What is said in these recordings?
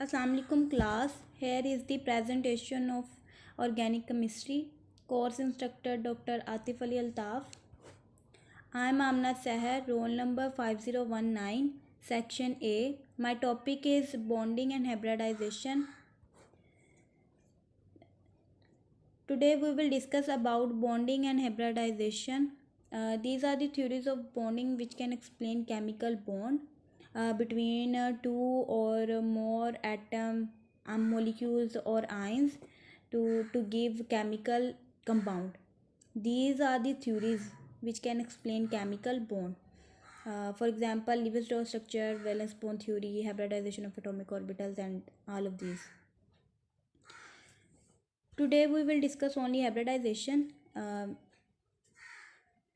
Assalamualaikum class. Here is the presentation of organic chemistry. Course instructor Dr. Atif Ali Altaf. I am Amna Seher, roll number 5019, section A. My topic is bonding and hybridization. Today we will discuss about bonding and hybridization. These are the theories of bonding which can explain chemical bond between two or more atom molecules or ions to give chemical compound. These are the theories which can explain chemical bond. For example, Lewis-Strauss structure, valence bond theory, hybridization of atomic orbitals, and all of these. Today we will discuss only hybridization.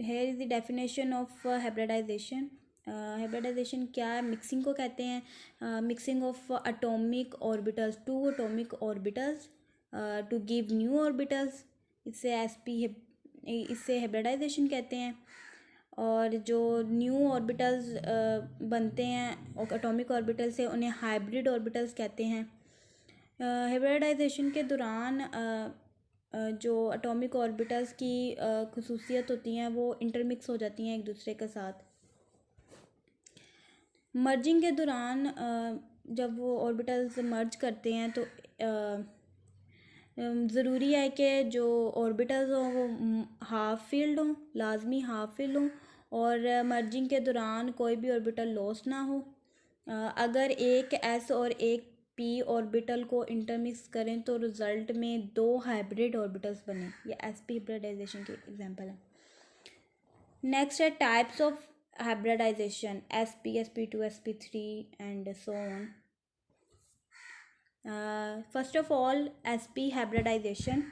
Here is the definition of hybridization. Hybridization क्या है? Mixing को कहते हैं. Mixing of atomic orbitals, to atomic orbitals to give new orbitals, इससे hybridization कहते हैं. और जो न्यू ऑर्बिटल्स बनते हैं अटोमिक ऑर्बिटल से उन्हें हाइब्रिड ऑर्बिटल्स कहते हैं. हाइब्रिडाइजेशन के दौरान जो अटोमिक ऑर्बिटल्स की खसूसियत होती हैं वो इंटरमिक्स हो जाती हैं एक दूसरे के साथ. मर्जिंग के दौरान जब वो ऑर्बिटल्स मर्ज करते हैं तो ज़रूरी है कि जो ऑर्बिटल्स हों वो हाफ फील्ड हों, लाजमी हाफ फील्ड हों, और मर्जिंग के दौरान कोई भी ऑर्बिटल लॉस ना हो. अगर एक एस और एक पी ऑर्बिटल को इंटरमिक्स करें तो रिजल्ट में दो हाइब्रिड ऑर्बिटल्स बने. ये एसपी हाइब्रिडाइजेशन के एग्जांपल है. नेक्स्ट है types of hybridization, SP, sp2, sp3 and so on. First of all sp hybridization.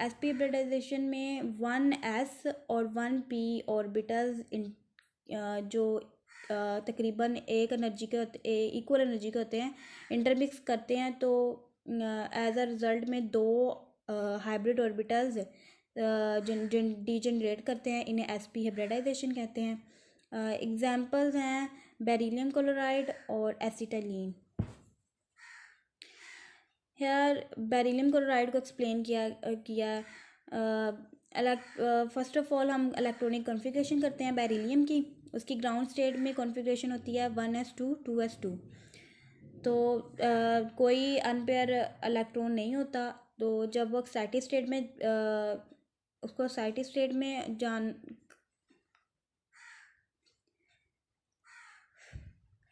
sp hybridization में 1s और 1p ऑर्बिटल्स जो तकरीबन एक एनर्जी के इक्वल एनर्जी के होते हैं इंटरमिक्स करते हैं तो एज अ रिज़ल्ट में दो हाइब्रिड ऑर्बिटल्स डीजनरेट करते हैं. इन्हें एसपी हाइब्रिडाइजेशन कहते हैं. एग्जांपल्स हैं बेरिलियम क्लोराइड और एसिटाइलिन. हेयर बेरिलियम क्लोराइड को एक्सप्लेन किया. फर्स्ट ऑफ ऑल हम इलेक्ट्रॉनिक कॉन्फ़िगरेशन करते हैं बेरिलियम की. उसकी ग्राउंड स्टेट में कॉन्फ़िगरेशन होती है 1s2 2s2. तो कोई अनपेयर इलेक्ट्रॉन नहीं होता. तो जब वो एक्साइटेड स्टेट में उसको एक्साइटेड स्टेट में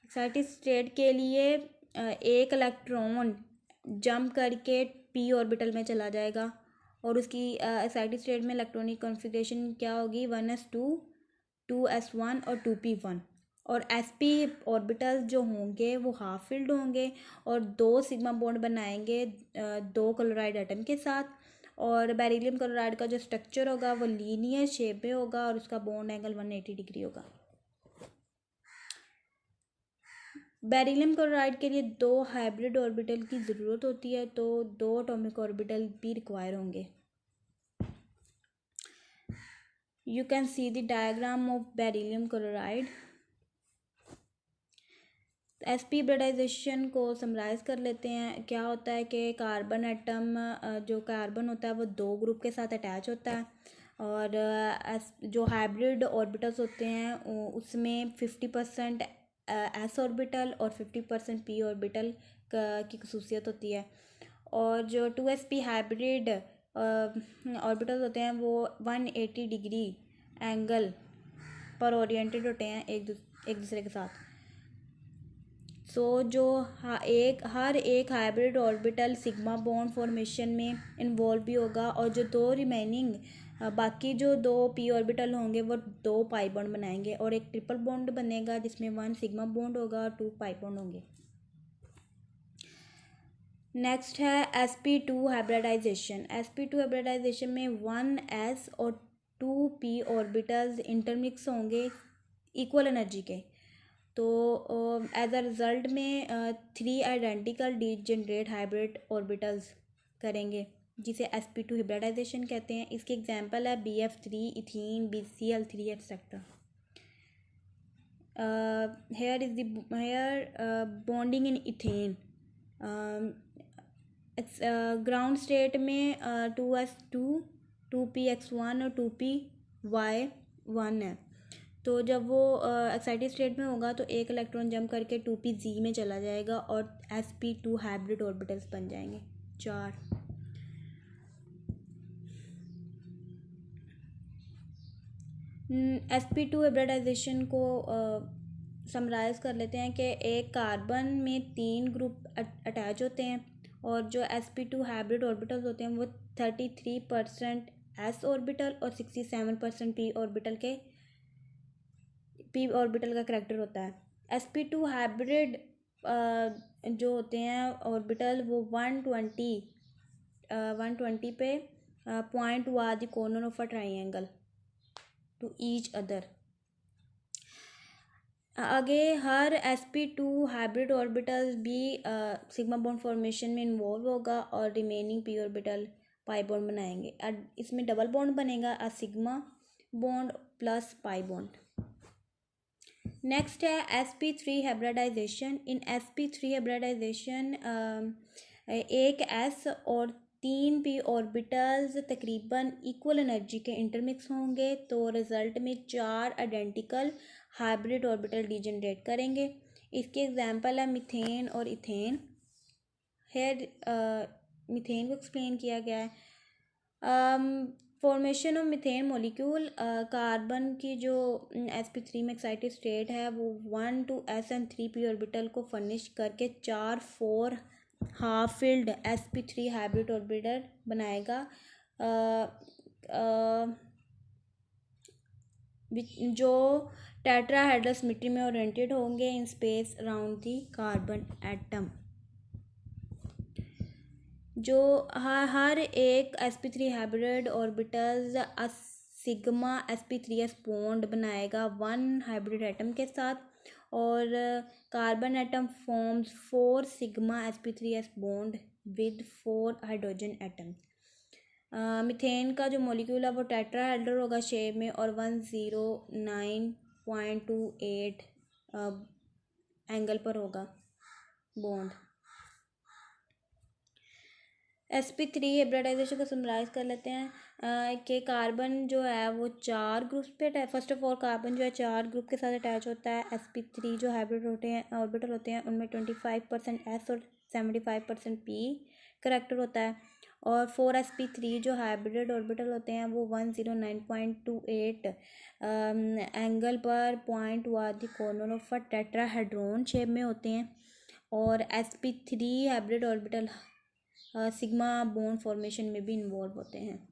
एक्साइटेड स्टेट के लिए एक इलेक्ट्रॉन जंप करके पी ऑर्बिटल में चला जाएगा और उसकी एक्साइटेड स्टेट में इलेक्ट्रॉनिक कॉन्फ़िगरेशन क्या होगी 1s2 2s1 और 2p1. और sp ऑर्बिटल्स जो होंगे वो हाफ फील्ड होंगे और दो सिग्मा बॉन्ड बनाएंगे दो क्लोराइड एटम के साथ. और बेरिलियम क्लोराइड का जो स्ट्रक्चर होगा वो लीनियर शेप में होगा और उसका बॉन्ड एंगल 180 डिग्री होगा. बेरिलियम क्लोराइड के लिए दो हाइब्रिड ऑर्बिटल की ज़रूरत होती है तो दो एटॉमिक ऑर्बिटल भी रिक्वायर होंगे. You can see the diagram of beryllium chloride. sp hybridization को समराइज कर लेते हैं. क्या होता है कि कार्बन एटम जो कार्बन होता है वो दो ग्रुप के साथ अटैच होता है और जो हाइब्रिड ऑर्बिटल्स होते हैं उसमें 50% एस ऑर्बिटल और 50% पी ऑर्बिटल की खसूसियत होती है. और जो 2sp हाइब्रिड ऑर्बिटल्स होते हैं वो 180 डिग्री एंगल पर ओरिएंटेड होते हैं एक दूसरे के साथ. सो जो हर एक hybrid orbital sigma bond formation में इन्वॉल्व भी होगा और जो दो रिमेनिंग बाकी जो दो पी ऑर्बिटल होंगे वो दो पाई बॉन्ड बनाएंगे और एक ट्रिपल बॉन्ड बनेगा जिसमें 1 सिग्मा बॉन्ड होगा और 2 पाई बॉन्ड होंगे. नेक्स्ट है sp2 हाइब्रिडाइजेशन. sp2 हाइब्रिडाइजेशन में 1s और 2p ऑर्बिटल्स इंटरमिक्स होंगे इक्वल एनर्जी के. तो एज अ रिज़ल्ट में 3 आइडेंटिकल डीजनरेट हाइब्रिड ऑर्बिटल्स करेंगे जिसे sp2 हाइब्रिडाइजेशन कहते हैं. इसके एग्जांपल है bf3 ethene bcl3 etcetera. Here bonding in ethane. Ground state में 2s2 2px1 और 2py1 है। तो जब वो एक्साइटेड स्टेट में होगा तो एक इलेक्ट्रॉन जंप करके 2pz में चला जाएगा और sp2 हाइब्रिड ऑर्बिटल्स बन जाएंगे 4। sp2 हाइब्रिडाइजेशन को समराइज कर लेते हैं कि एक कार्बन में 3 ग्रुप अटैच होते हैं और जो sp2 हाइब्रिड ऑर्बिटल्स होते हैं वो 33% s ऑर्बिटल और 67% p ऑर्बिटल का करैक्टर होता है। sp2 हाइब्रिड जो होते हैं ऑर्बिटल वो 120 पे पॉइंट हुआ the corner of a triangle to each other. आगे हर sp2 हाइब्रिड ऑर्बिटल भी सिग्मा बॉन्ड फॉर्मेशन में इन्वॉल्व होगा और remaining p orbital pi bond बनाएंगे। इसमें डबल बॉन्ड बनेगा a sigma bond plus pi bond. Next है sp3 hybridization. In sp3 hybridization एक s और 3 p ऑर्बिटल्स तकरीबन इक्वल एनर्जी के इंटरमिक्स होंगे तो रिजल्ट में 4 आइडेंटिकल हाइब्रिड ऑर्बिटल डिजनरेट करेंगे। इसके एग्जांपल है मीथेन और इथेन। हेयर मीथेन को एक्सप्लेन किया गया है। Formation of methane molecule, carbon की जो sp3 में एक्साइटेड स्टेट है वो 1 to s and 3p orbital को फर्निश करके 4 half filled sp3 hybrid orbital बनाएगा जो टेट्राहेड्रल सिमेट्री में ओरिएंटेड होंगे in space around the carbon atom. जो हर एक sp3 hybrid orbitals sigma sp3s bond बनाएगा 1 हाइब्रिड एटम के साथ और carbon atom forms 4 sigma sp3s bond with 4 hydrogen atom. Methane का जो मॉलिक्यूल है वो टेट्राहेड्रल होगा शेप में और 109.28 एंगल पर होगा बॉन्ड। sp3 हाइब्रिडाइजेशन को समराइज कर लेते हैं कि कार्बन जो है वो 4 ग्रुप्स पे फर्स्ट ऑफ ऑल कार्बन जो है 4 ग्रुप के साथ अटैच होता है। sp3 जो हाइब्रिड ऑर्बिटल होते हैं उनमें 25% s और 75% p करैक्टर होता है और 4sp3 जो हाइब्रिड ऑर्बिटल होते हैं वो 109.28 एंगल पर पॉइंट हुआ the corner of a tetrahedron shape में होते हैं और sp3 hybrid orbital sigma bond formation में भी इन्वॉल्व होते हैं।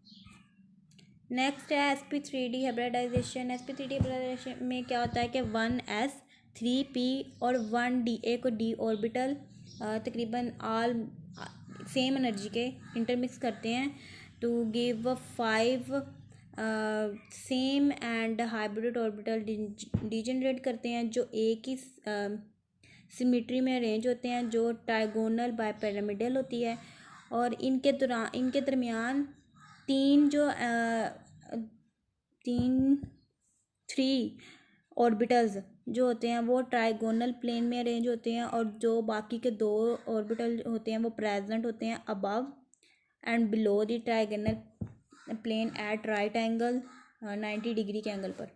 नेक्स्ट है sp3d हाइब्रिडाइजेशन। sp3d हाइब्रिडाइजेशन में क्या होता है कि 1s 3p और 1d एक और d ऑर्बिटल तकरीबन ऑल सेम एनर्जी के इंटरमिक्स करते हैं to give 5 same and hybrid orbital degenerate करते हैं जो एक ही सिमेट्री में अरेंज होते हैं जो ट्राइगोनल बाइपिरामिडल होती है और इनके दरमियान थ्री ऑर्बिटल्स जो होते हैं वो ट्राइगोनल प्लेन में अरेंज होते हैं और जो बाकी के 2 ऑर्बिटल होते हैं वो प्रेजेंट होते हैं above and below the trigonal plane at right angle 90 degree के एंगल पर।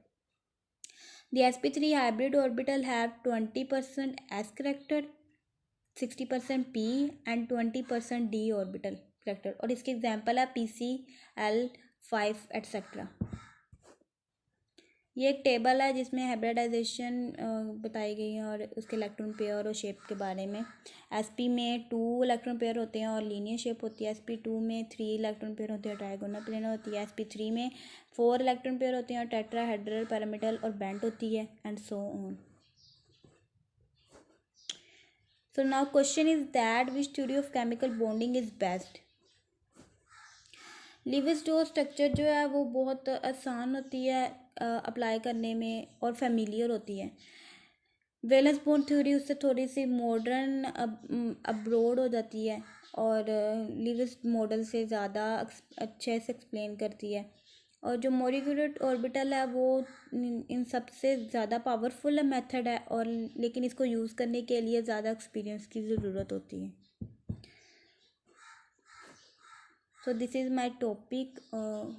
The sp3 hybrid orbital have 20% s character, 60% p and 20% d orbital character और इसके एग्जांपल है pcl5 एटसेट्रा। ये एक टेबल है जिसमें हाइब्रिडाइजेशन बताई गई है और उसके इलेक्ट्रॉन पेयर और शेप के बारे में। sp में 2 इलेक्ट्रॉन पेयर होते हैं और लीनियर शेप होती है। sp2 में 3 इलेक्ट्रॉन पेयर होते हैं, ट्राइगोनल प्लेन होती है। sp3 में 4 इलेक्ट्रॉन पेयर होते हैं और टेट्राहेड्रल पिरामिडल और बेंट होती है and so on. So now question is that which theory of chemical bonding is best? Lewis-Stokes structure जो है वो बहुत आसान होती है अप्लाई करने में और फेमिलियर होती है। वैलेंस बॉन्ड थ्योरी उससे थोड़ी सी मॉडर्न अब्रोड हो जाती है और लीविस मॉडल से ज़्यादा अच्छे से एक्सप्लेन करती है और जो मोरिकुलर ऑर्बिटल है वो इन सबसे ज़्यादा पावरफुल मेथड है, और लेकिन इसको यूज़ करने के लिए ज़्यादा एक्सपीरियंस की ज़रूरत होती है. So this is my topic.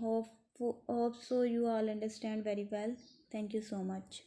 Hope so you all understand very well. Thank you so much.